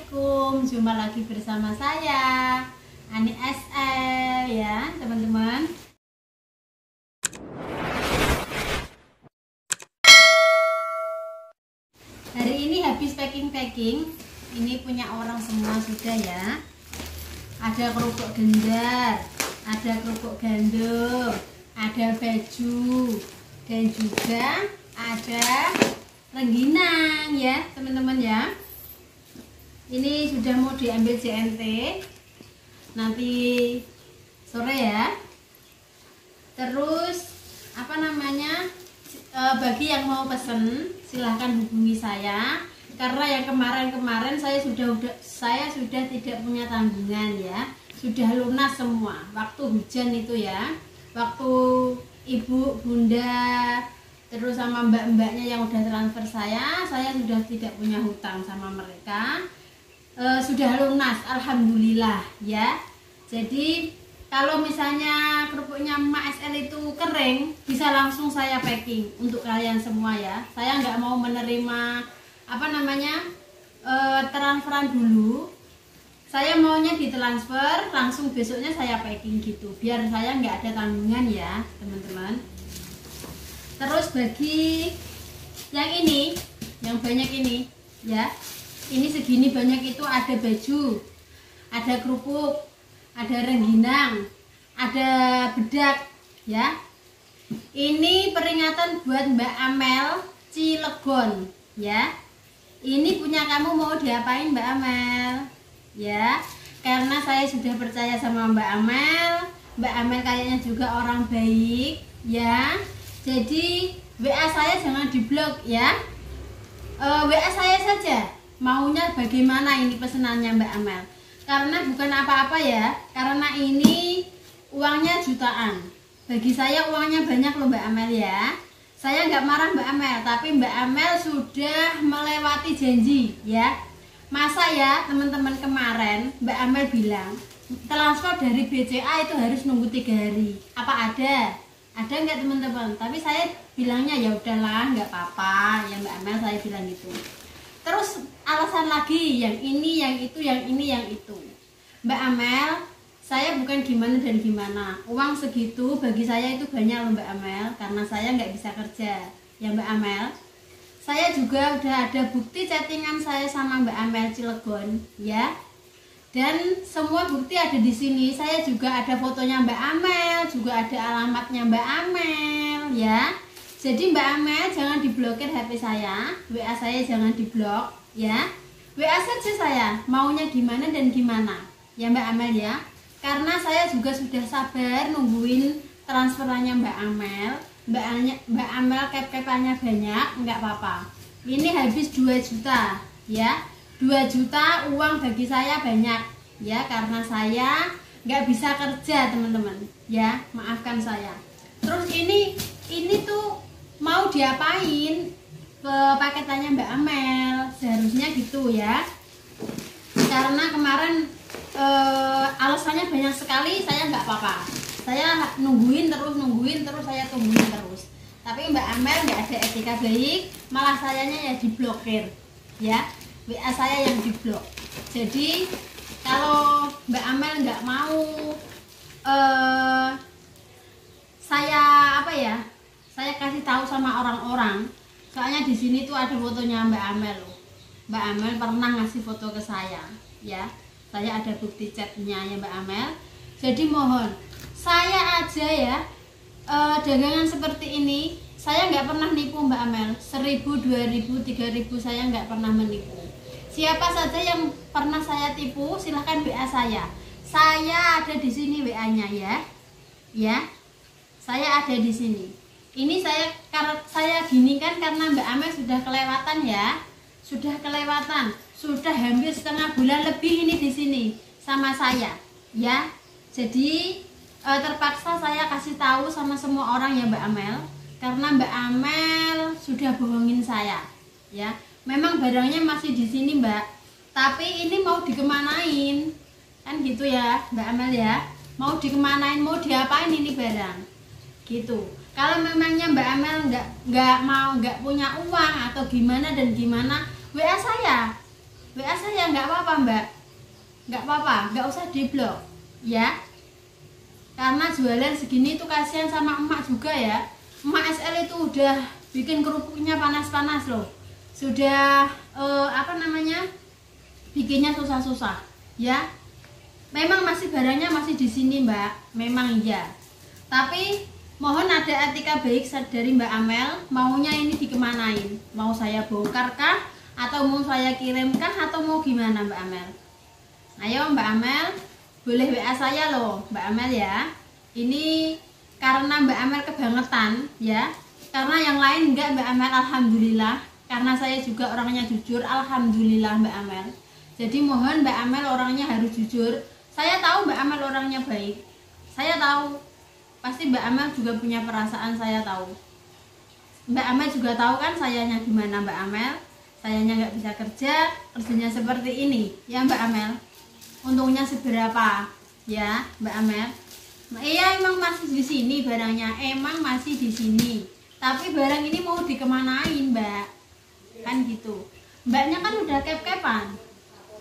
Assalamualaikum, jumpa lagi bersama saya Ani SE ya teman-teman. Hari ini habis packing. Ini punya orang semua sudah ya. Ada kerupuk gendar, ada kerupuk gandum, ada baju, dan juga ada rengginang ya teman-teman ya. Ini sudah mau diambil JNT nanti sore ya. Terus bagi yang mau pesen silahkan hubungi saya, karena yang kemarin saya sudah tidak punya tanggungan ya, sudah lunas semua waktu hujan itu ya, waktu ibu bunda terus sama mbak-mbaknya yang udah transfer saya sudah tidak punya hutang sama mereka. Sudah lunas, alhamdulillah ya. Jadi kalau misalnya kerupuknya Mak SL itu kering, bisa langsung saya packing untuk kalian semua ya. Saya nggak mau menerima transferan dulu. Saya maunya ditransfer langsung besoknya saya packing gitu, biar saya nggak ada tanggungan ya teman-teman. Terus bagi yang ini, yang banyak ini ya, ini segini banyak itu ada baju, ada kerupuk, ada rengginang, ada bedak ya. Ini peringatan buat Mbak Amel Cilegon ya. Ini punya kamu mau diapain Mbak Amel ya, karena saya sudah percaya sama Mbak Amel. Mbak Amel kayaknya juga orang baik ya. Jadi WA saya jangan diblok ya, WA saya saja maunya bagaimana ini pesenannya Mbak Amel, karena bukan apa-apa ya, karena ini uangnya jutaan. Bagi saya uangnya banyak loh Mbak Amel ya. Saya nggak marah Mbak Amel, tapi Mbak Amel sudah melewati janji ya. Masa ya teman-teman, kemarin Mbak Amel bilang transfer dari BCA itu harus nunggu 3 hari. Apa ada nggak teman-teman? Tapi saya bilangnya ya udahlah nggak apa-apa ya Mbak Amel, saya bilang gitu. Terus alasan lagi yang ini, yang itu, yang ini, yang itu. Mbak Amel, saya bukan gimana dan gimana. Uang segitu bagi saya itu banyak loh Mbak Amel, karena saya nggak bisa kerja ya Mbak Amel. Saya juga udah ada bukti chattingan saya sama Mbak Amel Cilegon ya. Dan semua bukti ada di sini. Saya juga ada fotonya Mbak Amel, juga ada alamatnya Mbak Amel ya. Jadi Mbak Amel jangan diblokir HP saya, WA saya jangan diblok ya. WA saja saya, maunya gimana dan gimana ya Mbak Amel ya. Karena saya juga sudah sabar nungguin transferannya Mbak Amel. Mbak Amel cap-capannya banyak, nggak apa-apa. Ini habis 2 juta ya. 2 juta uang bagi saya banyak ya, karena saya nggak bisa kerja teman-teman ya, maafkan saya. Terus ini tuh mau diapain ke paketannya Mbak Amel, seharusnya gitu ya. Karena kemarin alasannya banyak sekali, saya nggak apa-apa, saya nungguin terus, saya tungguin terus. Tapi Mbak Amel nggak ada etika baik, malah sayanya ya diblokir ya, WA saya yang diblok. Jadi kalau Mbak Amel nggak mau saya kasih tahu sama orang-orang, soalnya di sini tuh ada fotonya Mbak Amel loh. Mbak Amel pernah ngasih foto ke saya ya, saya ada bukti chatnya ya Mbak Amel. Jadi mohon, saya aja ya dagangan seperti ini saya nggak pernah nipu Mbak Amel. 1.000, 2.000, 3.000 saya nggak pernah menipu. Siapa saja yang pernah saya tipu silahkan WA saya ada di sini WA-nya ya. Saya ada di sini. Ini saya gini kan karena Mbak Amel sudah kelewatan ya, sudah hampir setengah bulan lebih ini di sini sama saya ya. Jadi terpaksa saya kasih tahu sama semua orang ya Mbak Amel, karena Mbak Amel sudah bohongin saya ya. Memang barangnya masih di sini Mbak, tapi ini mau dikemanain kan gitu ya Mbak Amel ya, mau dikemanain, mau diapain ini barang gitu. Kalau memangnya Mbak Amel nggak punya uang atau gimana dan gimana, WA saya WA saya, nggak apa-apa Mbak, nggak apa-apa, nggak usah diblok ya, karena jualan segini tuh kasihan sama emak juga ya. Emak SL itu udah bikin kerupuknya panas-panas loh, sudah bikinnya susah-susah ya. Memang masih barangnya masih di sini Mbak, memang iya, tapi mohon ada etika baik dari Mbak Amel. Maunya ini dikemanain? Mau saya bongkar kah? Atau mau saya kirimkah? Atau mau gimana Mbak Amel? Ayo Mbak Amel, boleh WA saya loh Mbak Amel ya. Ini karena Mbak Amel kebangetan ya. Karena yang lain enggak Mbak Amel, alhamdulillah. Karena saya juga orangnya jujur, alhamdulillah Mbak Amel. Jadi mohon Mbak Amel orangnya harus jujur. Saya tahu Mbak Amel orangnya baik. Saya tahu. Pasti Mbak Amel juga punya perasaan, saya tahu. Mbak Amel juga tahu kan sayanya gimana Mbak Amel. Sayanya nggak bisa kerja, kerjanya seperti ini ya Mbak Amel. Untungnya seberapa ya Mbak Amel. Iya emang masih di sini barangnya, emang masih di sini. Tapi barang ini mau dikemanain Mbak? Kan gitu. Mbaknya kan udah kep-kepan.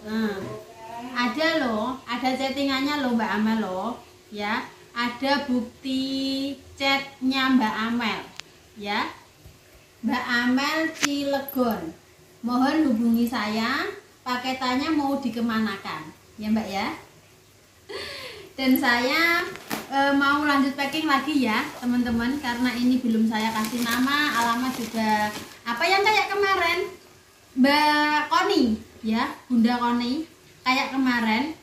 Nah, ada loh, ada chattingannya loh Mbak Amel loh ya. Ada bukti chatnya Mbak Amel ya, Mbak Amel Cilegon. Mohon hubungi saya, paketannya mau dikemanakan ya Mbak ya. Dan saya mau lanjut packing lagi ya teman-teman, karena ini belum saya kasih nama, alamat juga apa yang kayak kemarin Mbak Koni ya, Bunda Koni kayak kemarin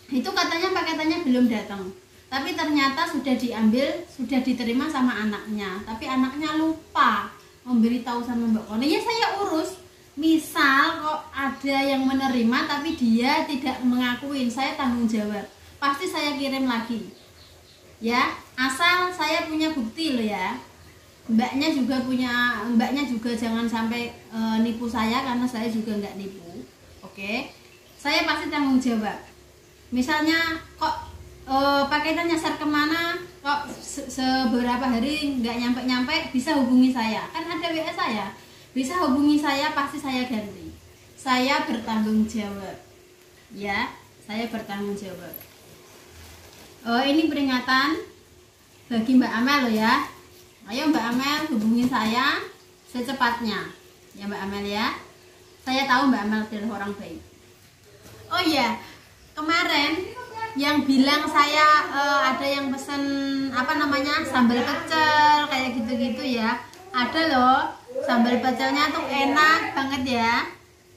itu katanya paketannya belum datang. Tapi ternyata sudah diambil, sudah diterima sama anaknya. Tapi anaknya lupa memberitahu sama Mbak Koni. Ya saya urus. Misal kok ada yang menerima tapi dia tidak mengakuin, saya tanggung jawab. Pasti saya kirim lagi. Ya, asal saya punya bukti loh ya. Mbaknya juga jangan sampai nipu saya, karena saya juga nggak nipu. Oke. Saya pasti tanggung jawab. Misalnya kok paketan nyasar kemana, kok seberapa hari nggak nyampe-nyampe, bisa hubungi saya, kan ada WA saya, bisa hubungi saya, pasti saya ganti. Saya bertanggung jawab ya, saya bertanggung jawab. Ini peringatan bagi Mbak Amel loh ya. Ayo Mbak Amel hubungi saya secepatnya ya Mbak Amel ya. Saya tahu Mbak Amel adalah orang baik. Oh iya, kemarin yang bilang saya ada yang pesen sambal pecel kayak gitu-gitu ya, ada loh sambal pecelnya tuh enak banget ya.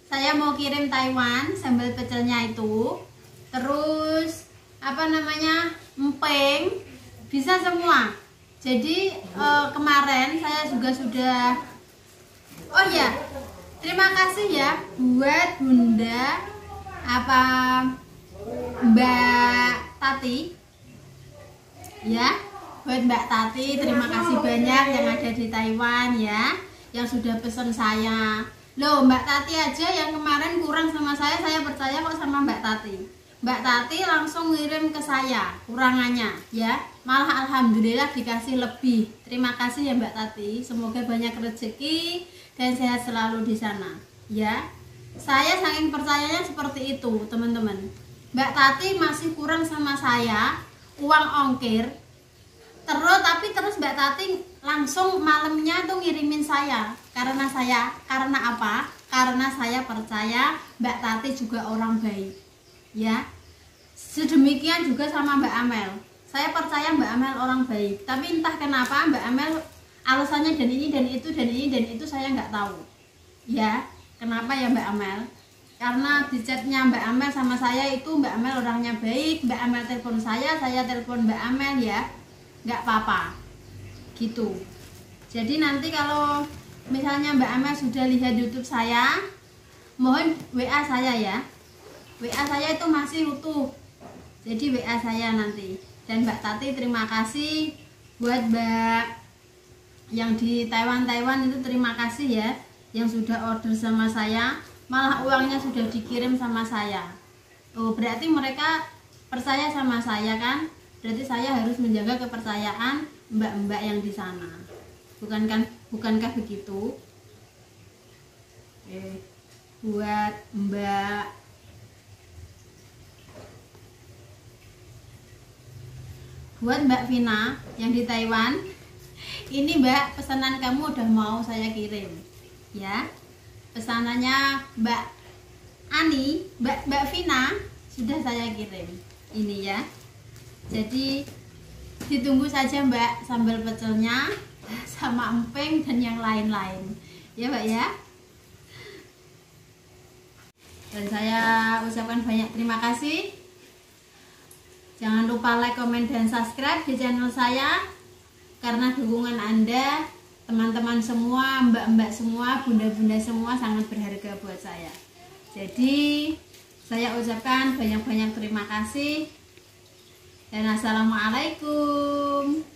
Saya mau kirim Taiwan sambal pecelnya itu, terus empeng, bisa semua. Jadi kemarin saya juga sudah, oh ya terima kasih ya buat Bunda Mbak Tati ya, buat Mbak Tati terima kasih banyak yang ada di Taiwan ya, yang sudah pesen saya loh. Mbak Tati aja yang kemarin kurang sama saya percaya kok sama Mbak Tati. Mbak Tati langsung ngirim ke saya kurangannya ya, malah alhamdulillah dikasih lebih. Terima kasih ya Mbak Tati, semoga banyak rezeki dan sehat selalu di sana ya. Saya saking percayanya seperti itu teman-teman. Mbak Tati masih kurang sama saya uang ongkir, terus Mbak Tati langsung malamnya tuh ngirimin saya. Karena apa? Karena saya percaya Mbak Tati juga orang baik ya. Sedemikian juga sama Mbak Amel, saya percaya Mbak Amel orang baik. Tapi entah kenapa Mbak Amel alasannya dan ini dan itu dan ini dan itu saya nggak tahu ya. Kenapa ya Mbak Amel? Karena di chatnya Mbak Amel sama saya itu Mbak Amel orangnya baik. Mbak Amel telepon saya telepon Mbak Amel ya, nggak apa-apa gitu. Jadi nanti kalau misalnya Mbak Amel sudah lihat YouTube saya, mohon WA saya ya. WA saya itu masih utuh, jadi WA saya nanti. Dan Mbak Tati terima kasih buat Mbak yang di Taiwan itu, terima kasih ya yang sudah order sama saya, malah uangnya sudah dikirim sama saya. Oh berarti mereka percaya sama saya kan, berarti saya harus menjaga kepercayaan mbak-mbak yang di sana, bukankah begitu? buat Mbak Vina yang di Taiwan. Ini Mbak, pesanan kamu udah mau saya kirim ya. Pesanannya Mbak Ani, Mbak Vina sudah saya kirim ini ya. Jadi ditunggu saja Mbak, sambal pecelnya sama empeng dan yang lain-lain ya Mbak ya. Dan saya ucapkan banyak terima kasih. Jangan lupa like, komen, dan subscribe di channel saya. Karena dukungan Anda, teman-teman semua, mbak-mbak semua, bunda-bunda semua sangat berharga buat saya. Jadi saya ucapkan banyak-banyak terima kasih. Dan assalamualaikum.